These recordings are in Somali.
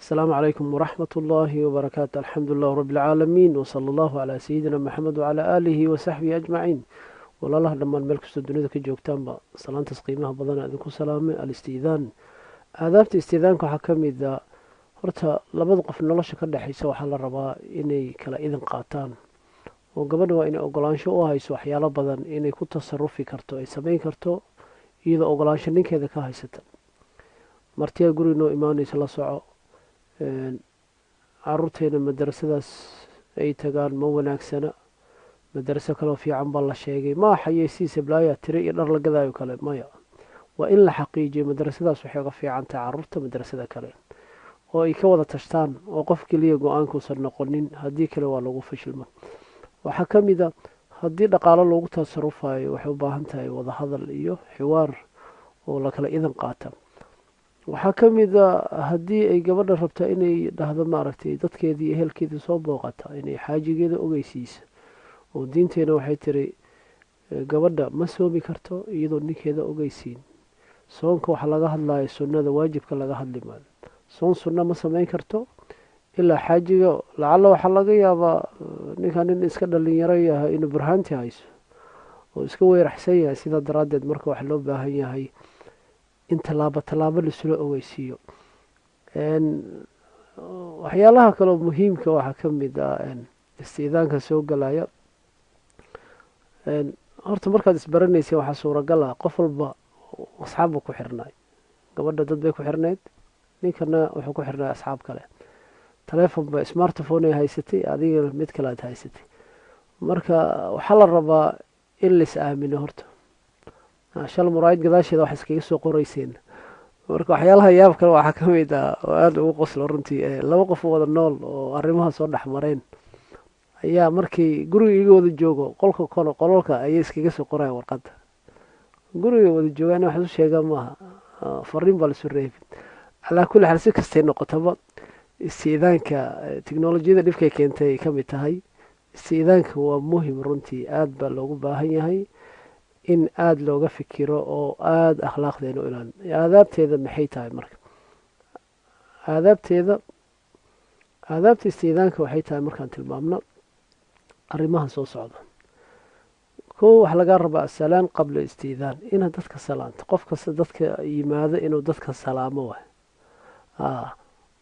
السلام عليكم ورحمة الله وبركاته. الحمد لله رب العالمين وصلى الله على سيدنا محمد وعلى آله وصحبه أجمعين. walaalaha dhammaan meel kastoo dunida ka joogtaanba salaantaas qiimaha badan idinku salaamay alistiidaan. aadaabta istiidaanka waxaa ka mid a horta labada qof nolosha ka dhexaysa waxaa la rabaa inay kala idin qaataan oo gabadha waa inay ogolaansho u hayso waxyaalo badan inay ku tasarufi karto ay samayn karto iyadoo ogolaansho ninkeeda ka haysata. martiyaa guri noo imaanaysa la soco, caruurteena madarasadaas ay tagaan ma wanaagsana, madaraso kaloo fiican baa la sheegay ma xayeysiisa blaaya tiri iyo dhar la gadaayo kale maya. waa in la xaqiijiyo madarasadaas waxay uga fiican tahay caruurta madarasada kale oo ay ka wada tashtaan oo qof keliya go-aankuusan noqonin, haddii kale waa lagu fashilma. waxaa ka mid a haddii dhaqaalo loogu tasarufayo waxay u baahan tahay wada hadal iyo xiwaar oo la kala idan qaata. waxaa ka mid a haddii ay gabadha rabta inay dhahdo maaragtay dadkeedii ehelkeedii soo booqata inay xaajigeeda ogeysiisa oo diinteena waxay tiri gabadha ma soomi karto iyadoo ninkeeda ogeysiin. soonka waxaa laga hadlaya sunnada, waajibka laga hadli maayo. soon sunna ma samayn karto ilaa xaajiga, lacalla waxaa laga yaabaa ninkan nin iska dhalinyaro yahay inuu burhaanti hayso oo iska weeraxsan yahay, sidaa daraaddeed marka waxaa loo baahan yahay in tallaabo laisula ogeysiiyo. waxyaalaha kaloo muhiimka waxaa ka mid ah istiidaanka soo galaya. horta markaad isbaranaysa waxaa suuragal ah qof walba asxaab buu ku xirnay. gabadha dad bay ku xirnayd, ninkana wuxuu ku xirnay asxaab kale. taleefon ba smartphone ay haysatay, adigana mid kale aad haysatay. marka waxaa la rabaa in lais aamino. horta shal muraayad gadaasheeda wax iskaga soo qorayseen. marka waxyaalaha yaab kale waxaa ka mid ah oo aada ugu qoslo runtii, laba qof wada nool oo arrimaha soo dhex mareen ayaa markii guriga iga wada joogo qolalka ayay iskaga soo qoraya warqadda. guriga wada joogaan wax isu sheegaa maaha, fariin baa lasu reebin. calaa kulli xaal si kastay noqotaba istiidaanka tiknolojiyada dhibkay keentay ka mid tahay. istiidaanka waa muhim runtii, aada baa loogu baahan yahay in aada looga fikiro oo aada akhlaaqdeena u ilaalin. aadaabteeda maxay tahay marka? aadaabta istiidaanka waxay tahay markaan tilmaamno arrimahan soo socda. kow waxaa lagaa rabaa asalaam qabla istiidaan, inaad dadka salaanto. qof kasta dadka yimaado inuu dadka salaamo waay.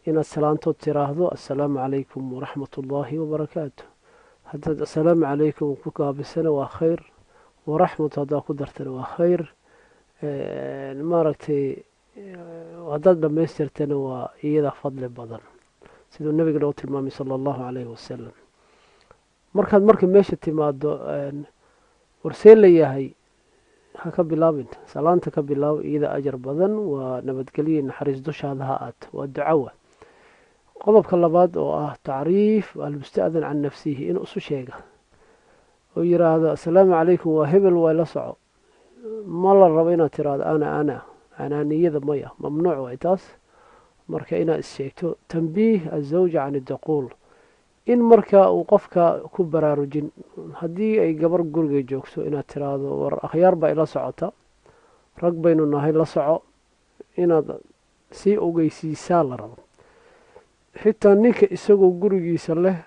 inaad salaantood tiraahdo assalaamu calaykum waraxmat ullaahi wabarakaatu. haddaad assalaamu calaykum ku gaabisana waa khayr, waraxmatu haddaad ku dartana waa khayr. maaragtay haddaad dhammaystirtana waa iyada fadli badan, siduu nabiga noo tilmaamay sala allahu calayhi wasalam. markaad marka meesha timaado warsee la yahay, ha ka bilaabin, salaanta ka bilaabo, iyada ajar badan, waa nabadgelyo naxariis dushaada ha aad, waa ducawa. qodobka labaad oo ah tacriif almusta'dan can nafsihi, inuu isu sheega oo yiraahdo assalaamu calaykum waa hebel waa la soco. ma la rabo inaad tiraahdo anaaniyada maya, mamnuuc waay taas. marka inaad issheegto. tanbiih azawja can idaquul, in marka uu qofka ku baraarujin. haddii ay gabar guriga joogto inaad tiraahdo war akhyaar baa ila socota, rag baynu nahay la soco, inaad sii ogeysiisaa la rabo. xitaa ninka isagoo gurigiisa leh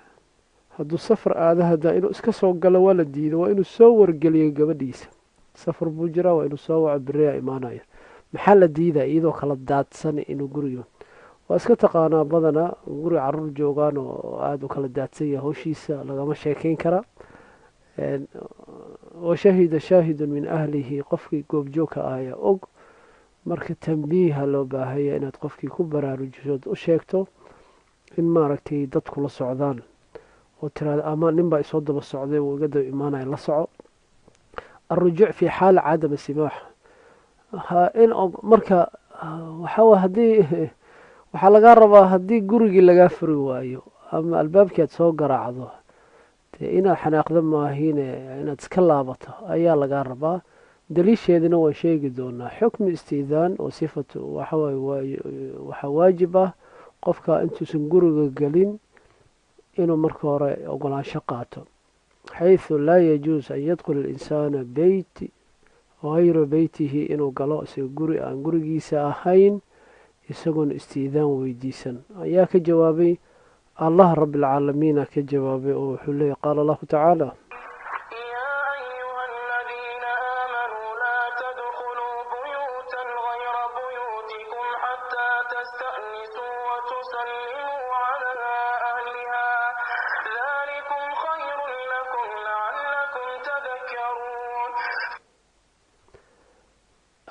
hadduu safar aada hadaa inuu iska soo galo waa la diido, waa inuu soo wargeliyo gabadhiisa. safar buu jiraa, waa inuu soo waco beriyaa imaanaya. maxaa la diidaa iyadoo kala daadsan inuu guriga, waa iska taqaanaa badanaa guri caruur joogaan oo aada u kala daadsan yahay, howshiisa lagama sheekeyn karaa. washahida shaahidun min ahlihi, qofkii goobjoogka ah ayaa og. marka tanbiiha loo baahaya inaad qofkii ku baraarujisood u sheegto in maaragtay dadku la socdaan oo tiraado ama nin baa isoo daba socday wuu iga daba imaanaya la soco. alrujuuc fi xaala cadama simaax, marka waxaa haddii waxaa lagaa rabaa haddii gurigii lagaa furi waayo ama albaabkii aad soo garaacdo, dee inaad xanaaqdo maahine inaad iska laabato ayaa lagaa rabaa. daliisheedina waan sheegi doonaa. xukmi istiidaan oo sifatu waxaa waajib ah qofka intuusan guriga gelin inuu marka hore ogolaansho qaato. xayثu laa yajuus an yadkula اlinsaana beyt gayra beytihi, inuu galo isaga guri aan gurigiisa ahayn isagoona istiidaan weydiisan ayaa ka jawaabay allah rabbilcaalamiina ka jawaabay oo wuxuu leeyahy qaala allahu tacaala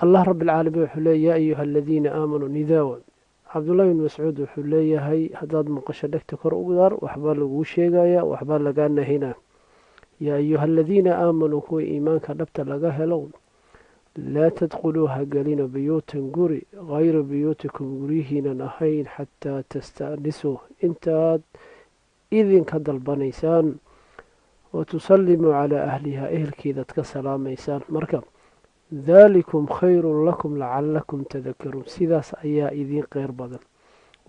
allah rabbilcaalamiin wuxuu leeyahy yaa ayuha aladiina aamanuu nidaawan cabdullahi bin mascuud wuxuu leeyahay haddaad maqasho dhegta kor ugu daar waxbaa laguu sheegayaa waxbaa lagaa nahinaa yaa ayuha aladiina aamanuu kuwa iimaanka dhabta laga helo laa tadkhuluu ha gelina buyuutan guri hayra buyuutikum guryihiinan ahayn xataa tasta'nisuu intaad idinka dalbanaysaan wa tusallimuu calaa ahlihaa ehelkeedaad ka salaamaysaan marka daalikum khayrun lakum lacalakum tadakaruun sidaas ayaa idiin qeyr badan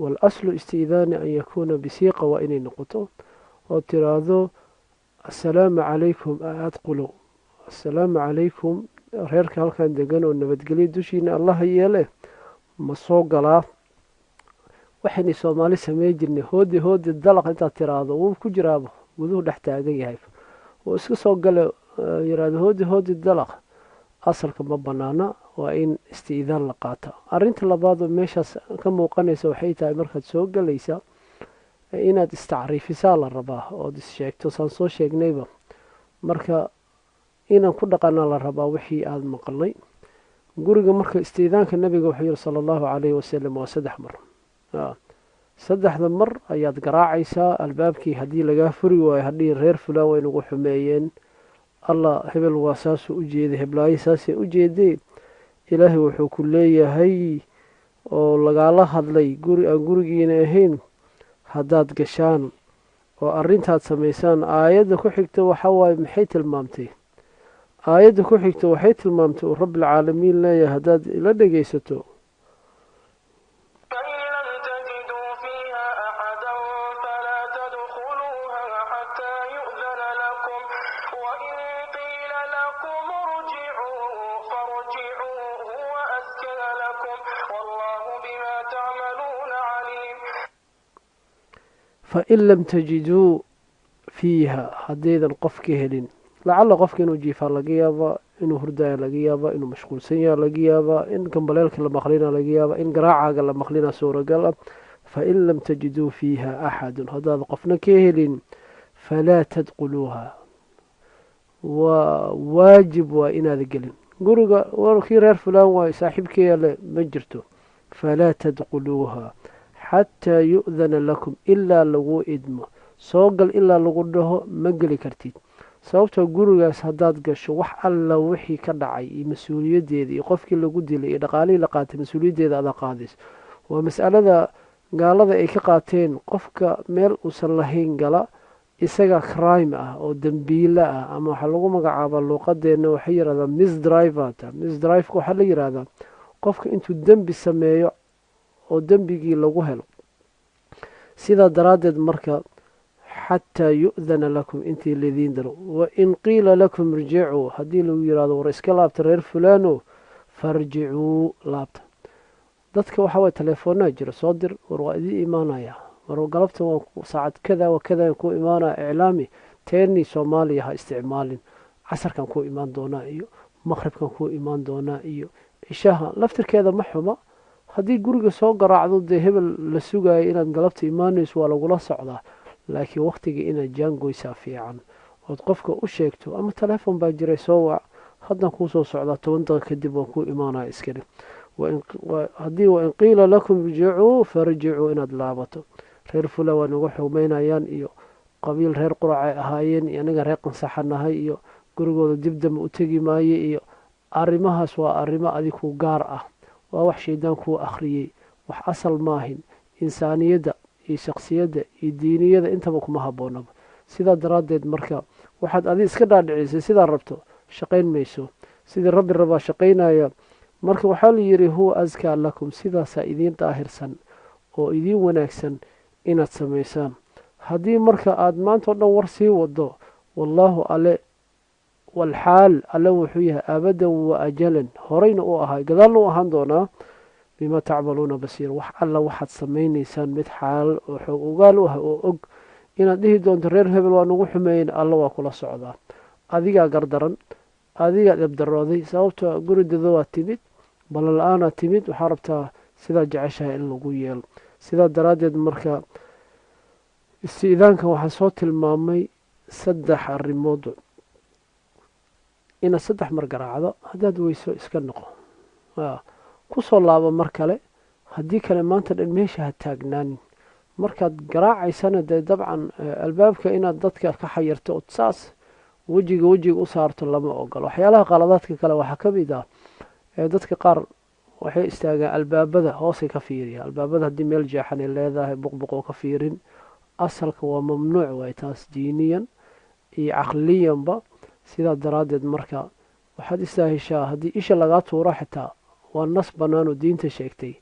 waalaslu istiidaani an yakuuna bisiiqa waa inay noqoto oo tiraahdo assalaamu calaykum adqulo assalaamu calaykum reerka halkan degan oo nabadgelyo dushiina allaha yeele ma soo galaa waxaynay soomaali samey jirnay hoodi dalaq intaad tiraahdo wuu ku jiraaba guduhu dhex taagan yahay oo iska soo gale yiraahdo hoodi dalaq asalka ma banaana waa in istiidaan la qaata arinta labaad oo meeshaas ka muuqanaysa waxay tahay markaad soo galaysa inaad istacriifisaa la rabaa ood issheegto saan soo sheegnayba marka inaan ku dhaqana la rabaa wixii aada maqalnay guriga marka istiidaanka nabiga wuxuu yihi sala allahu calayhi wasalam waa 3 mar 3 mar ayaad garaacaysaa albaabkii haddii lagaa furi waayo haddii reer fulaan way nagu xumeeyeen allah hebel waa saasuu u jeeday heblaayo saasay u jeedee ilaahay wuxuu ku leeyahay oo lagaala hadlay guri aan gurigiina ahayn haddaad gashaan oo arrintaad samaysaan aayadda ku xigta waxa waaye maxay tilmaamtay aayadda ku xigta waxay tilmaamtay uu rabbilcaalamiin leeyahay haddaad ila dhegaysato fain lam tajiduu fiiha haddaydan qof ka helin lacalla qofka inuu jiifaa laga yaabaa inuu hurdaya laga yaabaa inuu mashquulsan yaha laga yaabaa in gambaleelka la maqlina laga yaabaa in garaacaaga la maqlina suuragal ah fain lam tajiduu fiiha axadun haddaad qofna ka helin falaa tadkhuluuha waa waajib waa inaada gelin guriga warkii reer fulaan waayo saaxiibkeeya le ma jirto falaa tadkhuluuha xataa yu'dana lakum ilaa lagu idmo soo gal ilaa lagu dhaho ma geli kartid sababtoo gurigaas haddaad gasho wax alla wixii ka dhacay iyo mas-uuliyaddeeda iyo qofkii lagu dilay iyo dhaqaalihii la qaatay mas-uuliyaddeeda adaa qaadays waa mas'alada gaalada ay ka qaateen qofka meel uusan lahayn gala isaga crime ah oo dembiile ah ama waxaa lagu magacaabaa luuqadeena waxay yidhahdaa misdrivata misdriveka waxaa la yidhaahdaa qofka intuu dembi sameeyo oo dembigii lagu helo sidaa daraaddeed marka xataa yu'dana lakum intii laidiin daro wain qiila lakum irjicuu haddii lagu yihahdo war iska laabta reer fulaano farjicuu laabta dadka waxaa waye telefoonaa jira soo dir war waa idii imaanaya war galabta waan saacad kada wa kada ku imaanaya iclaami teeni soomaaliya ha isticmaalin casarkan ku imaan doonaa iyo maqribkan ku imaan doonaa iyo cishaha laftirkeeda ma xuma haddii guriga soo garaacdo dee hebel la sugayo inaad galabta imaanayso waa lagula socdaa laakiin wakhtiga inaad jaangoysaa fiican ood qofka u sheegto ama telefoon baa jiray soo wac haddan kuu soo socdaa 10 daqiiq kadib waan ku imaanaya iskale haddii wain qiila lakum irjicuu farjicuu inaad laabato reer fula waa nagu xumeynayaan iyo qabiil reer quracay ahaayeen iyo anaga reer qansaxanahay iyo gurigooda dibdamba u tegi maaye iyo arrimahaas waa arrimo adiku gaar ah waa wax shaydaan kuu akhriyey wax asal maahin insaaniyadda iyo shaksiyadda iyo diiniyada intaba kuma habboonaba sidaa daraaddeed marka waxaad adi iska dhaadhicisay sidaa rabto shaqayn mayso sidii rabbi rabaa shaqaynaya marka waxaa la yidhi huwa askaa lakum sidaasaa idiin daahirsan oo idiin wanaagsan inaad samaysaan haddii marka aada maanta o dhan war sii wado wallaahu ale walxaal alle wuxuu yahay abadan wa ajalan horeyna u ahay gadaalna u ahaan doonaa bima tacmaluuna basiir. wax alla waxaad samaynaysaan mid xaal oo xoog ogaal u ah oo og. inaad dhihi doonto reer hebel waa nagu xumeeyen, alla waa kula socdaa. adigaa gardaran, adigaa debdarooday, sababtoo guri dadowaa timid, ballan la-aanaa timid, waxaa rabtaa sidaa jeceshahay in lagu yeelo. sidaa daraaddeed marka istiidaanka waxaa soo tilmaamay 3 arrimood. inaad 3 mar garaacdo, haddaad weyso iska noqo, kusoo laabo mar kale, haddii kale maanta dhan meesha ha taagnaanin. markaad garaacaysana dee dabcan albaabka inaad dadka ka xayirto od saas wejiga u saarto lama ogolo. waxyaalaha qaladaadka kale waxaa ka mid ah dadka qaar waxay istaagaan albaabada hoosay ka fiiriya. albaabada haddii meel jeexanay leedahay buqbuqoo ka fiirin, asalka waa mamnuuc waay taas diiniyan iyo caqliyanba. sidaa daraaddeed marka waxaad istaahishaa haddii isha lagaa tuuro xitaa waa nas bannaan oo diinta sheegtay.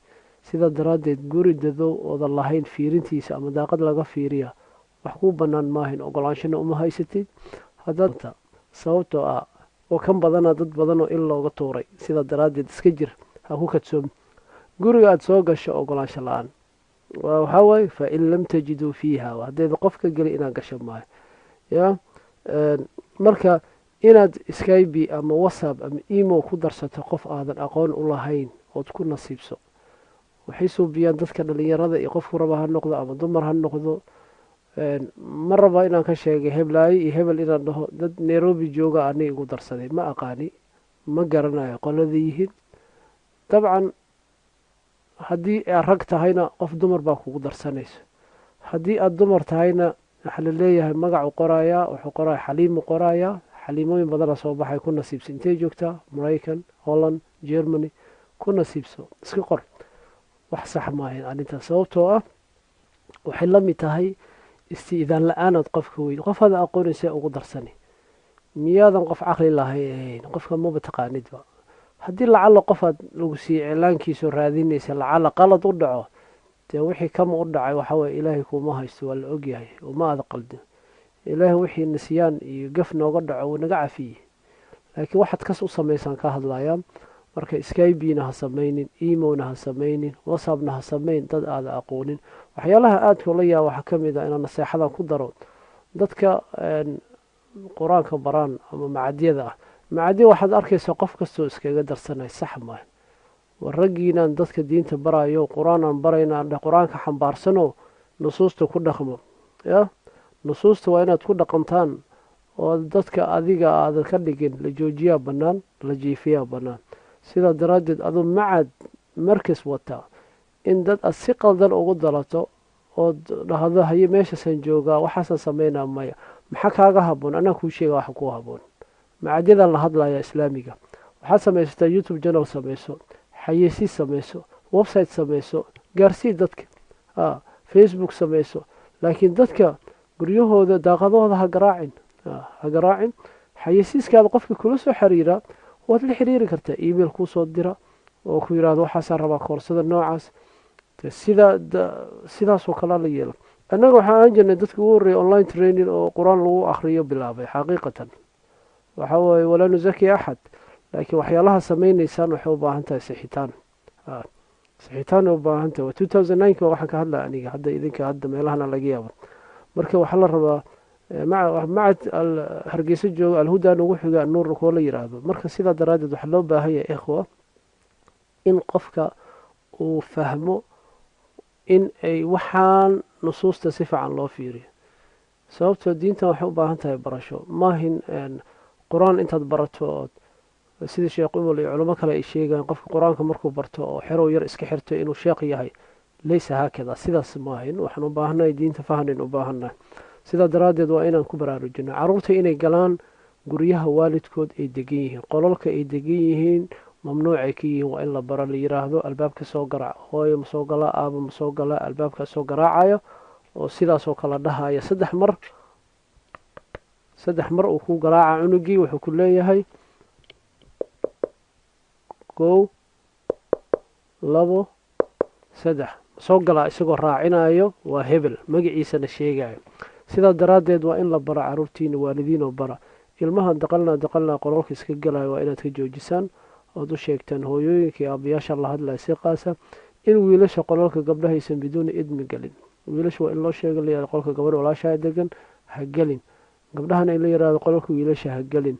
sidaa daraaddeed guri dadow oodan lahayn fiirintiisa ama daaqad laga fiiriya wax kuu bannaan maahayn, ogolaanshana uma haysatid. haddaad sababtoo ah oo kan badana dad badan oo il looga tuuray. sidaa daraaddeed iska jir, ha ku kadsoomi. guriga aad soo gasho ogolaansho la-aan waxaa waaye fa in lam tajiduu fiiha, haddeeda qof ka geli inaad gasho maayo. ya marka inaad skype ama whatsapp ama emo ku darsato qof aadan aqoon u lahayn ood ku nasiibso, waxay suubiyaan dadka dhalinyarada iyo qofku raba ha noqdo ama dumar ha noqdo. ma raba inaan ka sheegay heblaayo iyo hebel inaan dhaho dad nairobi jooga ani igu darsaday, ma aqaani, ma garanayo qolada yihiin. dabcan haddii aad rag tahayna qof dumar baa kugu darsanayso, haddii aad dumar tahayna waxaa la leeyahay magacuu qorayaa, wuxuu qoraya xaliimu qorayaa. xaliimooyin badana soo baxay, ku nasiibso. intay joogtaa? maraykan, holland, germany, ku nasiibso, iska qor. wax sax maahayn arrintaas, sababtoo ah waxay la mid tahay istiidaan la-aanaad qofka weyn. qof hada aqoonaysa ugu darsani, miyaadan qof caqli lahayn? qofka maba taqaanidba. haddii lacala qofaad lagu siiye iclaankiisao raadinaysa lacala qalad u dhaco, dee wixii kama u dhacay waxaweye ilaahay kuuma haysto, waa la ogyahay, uma aada qaldi. ilaahay wixii nisyaan iyo gaf nooga dhaco wuu naga cafiyey, laakiin waxaad kas u samaysaan ka hadlayaa. marka skybina ha samaynin, emona ha samaynin, whatsappna ha samayn dad aada aqoonin. waxyaalaha aadka la yaaba waxaa ka mid ah inaan naseexadan ku daro dadka qur-aanka baraan ama macadyada ah. macadya waxaad arkaysaa qof kastoo iskaga darsanay, sax maaha. war raggiinaan dadka diinta barayo, qur-aanaan barayna qur-aanka xambaarsano nusuusta ku dhaqmo. ya nusuusta waa inaad ku dhaqantaan oo dadka adiga aadan ka dhigin la joojiyaa bannaan, la jiifiyaa bannaan. sidaa daraaddeed aduu macad markas wata in dad aad si qaldan ugu dalato ood dhahdo haye meeshaasaan joogaa waxaasaan samaynaa maya, maxaa kaaga haboon? anaa kuu sheega waxa kuu haboon. macadyadan la hadlaya islaamiga, waxaad samaysataa youtube channel samayso, xayeysiis samayso, website samayso, gaarsii dadka, facebook samayso. laakiin dadka guryahooda daaqadahooda ha garaacin. xayeysiiskaada qofka kula soo xiriira waad la xiriiri kartaa, email kuusoo dira oo ku yidhahdo waxaasaan rabaa koorsada noocaas. sidaasoo kale la yeelo. annaga waxaan ahaan jirnay dadka ugu horreeya online training oo qur-aan lagu akhriyo bilaabay. xaqiiqatan waxaa waaye walaa nusaki axad, laakiin waxyaalaha samaynaysaan waxay u baahan tahay sixitaan. sixitaan u baahan tahay. 2009 waxaan ka hadlaya aniga, hadda idinka hadda meelahana laga yaaba. marka waxaa la rabaa macad hargeysa jooga alhudan ugu xiga nuur koo la yiraahdo. marka sidaa daraaddeed waxaa loo baahan yahay ikhwa in qofka uu fahmo in ay waxaan nusuusta si fiican loo fiiriyo. sababtoo diintan waxay u baahan tahay barasho, maahin qur-aan intaad barato ood sidii sheekh umar iyo culamo kale ay sheegaan qofka qur-aanka markuu barto oo xerow yar iska xirto inuu sheekh yahay. laysa haakada, sidaas maahin. waxaan u baahannahay diinta fahnayn u baahannahay. sidaa daraaddeed waa inaan ku baraarujino carruurta inay galaan guryaha waalidkood ay degan yihiin, qolalka ay degan yihiin mamnuucay ka yihiin. waa in la baro, la yiraahdo albaabka soo garaac, hooyo ma soo galaa, aaba ma soo galaa, albaabka soo garaacayo oo sidaasoo kala dhahaya 3 mar uu ku garaaca cunugii. wuxuu ku leeyahay 1 2 3 soo galaa, isagoo raacinayo waa hebel, magaciisana sheegayo. sidaa daraaddeed waa in la bara carruurtiina, waalidiin oo bara ilmahan daqalnaa qolalka iska galayo waa inaad ka joojisaan ood u sheegtaan hooyooyinkii aabayaasha la hadlaya si qaasa in wiilasha qolalka gabdhahaysan biduuni idmi gelin. wiilasha waa in loo sheega layihahdo qolka gabadha walaashaa degan ha gelin, gabdhahana in la yihahdo qolalka wiilasha ha gelin.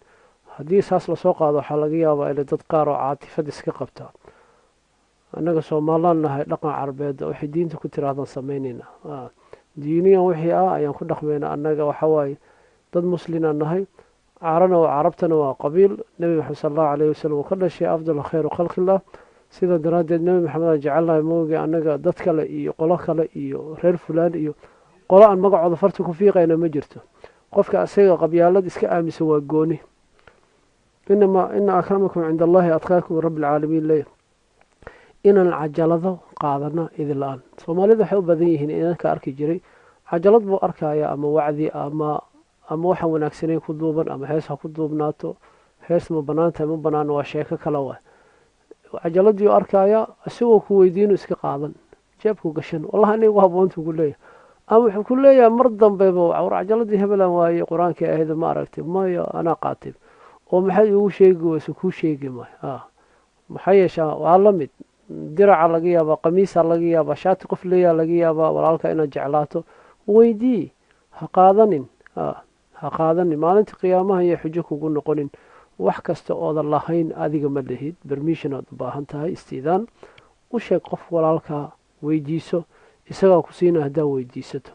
haddii saas lasoo qaado waxaa laga yaabaa inay dad qaar oo caatifad iska qabtaa. annaga Soomaalilaan nahay dhaqan carbeed waxay diinta ku tiraahdan samaynayna diiniyan wixii ayaan ku dhaqmayna. annaga waxawaaye dad muslina nahay, carabtana waa qabiil. nebi maxamed sal allahu alayhi wasalam uu ka dhashay afdal khayru khalqillah. sida daraaddeed nebi maxamed aan jecelnahay mooge annaga dad kale iyo qolo kale iyo reer fulaan iyo qolo aan magacooda farta ku fiiqayna ma jirto. qofka asaga qabyaalad iska aaminsan waa gooni. ina akramakum cinda allahi atqaakum rabbi alcaalamiin leeyahy inaan cajalado qaadana idin la-aan. soomaalida waxay u badan yihiin inanka arki jiray cajalad buu arkaya ama wacdi ama waxaan wanaagsanayn ku duuban ama hees ha ku duubnaato. hees ma banaantahay ma banaan waa sheeko kale waay. cajaladii arkaya isagoo ku weydiinu iska qaadan jeebku gashan wallahi aniga haboontu ku leeyahay ama wuxuu ku leeyahay mar dambeba war cajaladii hebelan waaye qur-aankii ahayd ma aragtay maya anaa qaatay oo maxay igu sheegi weyse kuu sheegi maayo. maxaa yeeshaa waa la mid diraca laga yaabaa, qamiisa laga yaabaa, shaati qof leeyaa laga yaabaa walaalka inaad jeclaato weydii. ha qaadanin maalinta qiyaamaha iyo xujo kugu noqonin. wax kasta oodan lahayn adiga ma lihid, bermission ood u baahan tahay istiidaan u sheeg qof walaalkaa weydiiso, isagaa ku siina haddaa weydiisato.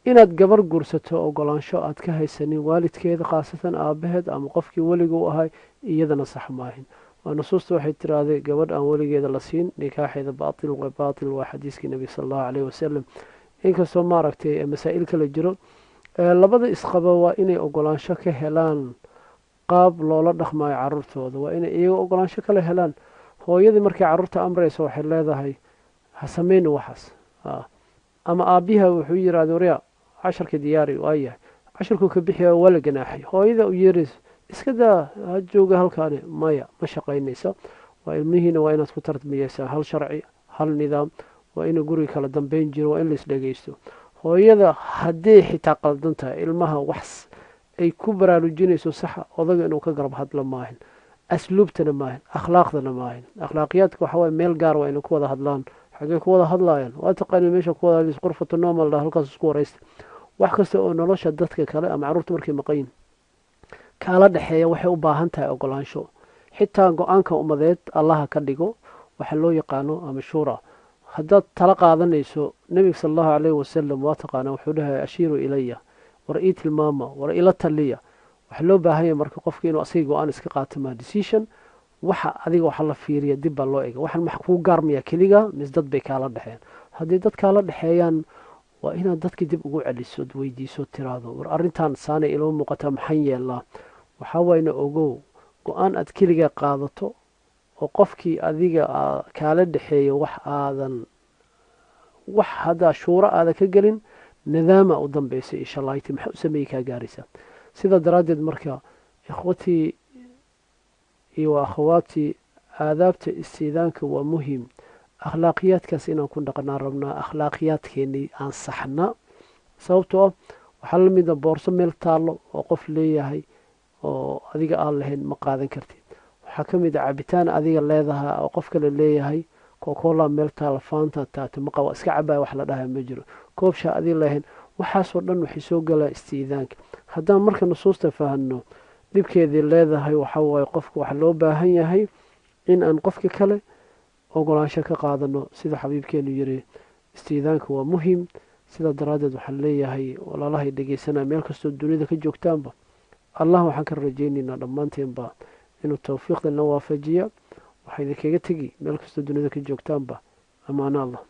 inaad gabar guursato ogolaansho aad ka haysanin waalidkeeda khaasatan aabaheed ama qofkii weliga u ahay iyadana sax maahin. waa nusuusta waxay tiraahday gabadh aan weligeeda la siin nikaaxeeda baatil waa xadiiskii nebi sal allahu alayhi wasalam. inkastoo maaragtay masaa'il kala jiro, labada isqaba waa inay ogolaansho ka helaan qaab loola dhaqmayo caruurtooda. waa inay iyaga ogolaansho kala helaan. hooyadii markay caruurta amraysa waxay leedahay ha sameyni waxaas. ama aabiha wuxuu yirahda warya casharka diyaari waayahay casharkuu ka bixiya waa la ganaaxay. hooyada u yeeraysa iska daa ha jooga halkaani maya ma shaqaynayso. waa ilmihiina waa inaad ku tarbiyeysaa hal sharci hal nidaam. waa ina guriga kala dambeyn jiro, waa in lais dhegeysto. hooyada hadday xitaa qaldan tahay ilmaha wax ay ku baraarujinayso saxa odaga inuu ka garab hadla maahin, asluubtana maahin, akhlaaqdana maahin. akhlaaqiyaadka waxawaaye meel gaar waa inay ku wada hadlaan. xagee ku wada hadlaayaan waa taqaani meesha ku wada hadlaysa qurfatu normal dha halkaas isku waraysta. wax kasta oo nolosha dadka kale ama caruurta markay maqayin kaala dhexeeya waxay u baahan tahay ogolaansho. xitaa go-aanka ummadeed allaha ka dhigo waxa loo yaqaano ama shuura. haddaad tala qaadanayso nebiga sal allahu alayhi wasalam waa taqaana wuxuu dhahay ashiiru ilaya war ii tilmaama war ila taliya. waxa loo baahan yahay marka qofka inuu asaga go-aan iska qaato ma decision. waxa adiga waxa la fiiriya dib baa loo ega. waxaan max kuu gaarmaya keliga mis dad bay kaala dhexeen. haddii dad kaala dhexeeyaan waa inaad dadka dib ugu celiso weydiiso tiraado war arrintan saanay iloo muuqataa maxaan yeelnaa. waxaa wayna ogow go-aan aad keliga qaadato oo qofkii adiga kaala dhexeeya wax haddaa shuuro aada ka gelin nidaama u dambeysay insha allah yti maxaa u sameeyey kaa gaaraysaa. sidaa daraaddeed marka ikhwatii iyo akhawaatii aadaabta istiidaanka waa muhiim. akhlaaqiyaadkaas inaan ku dhaqnaan rabnaa. akhlaaqiyaadkeenii aan saxna. sababtoo ah waxaa la mida boorso meel taallo oo qof leeyahay oo adiga aan lahayn ma qaadan kartid. waxaa ka mid a cabitaan adiga leedaha oo qof kale leeyahay kokola meel taalla faanta taate maqa waa iska cabaya wax la dhahay ma jiro. koobshaa adiga lahayn waxaasoo dhan waxay soo galaa istiidaanka. haddaan marka nusuusta fahanno dhibkeedii leedahay waxaa waaye qofka waxa loo baahan yahay in aan qofka kale ogolaansho ka qaadano. sida xabiibkeenu yiri istiidaanka waa muhiim. sidaa daraaddeed waxaan leeyahay walaalahay dhegeysanaya meel kastoo dunida ka joogtaanba allah waxaan ka rajaynaynaa dhammaanteenba inuu tawfiiqda na waafajiya. waxaa idinkaga tegi meel kastoo dunida ka joogtaanba amaano allah.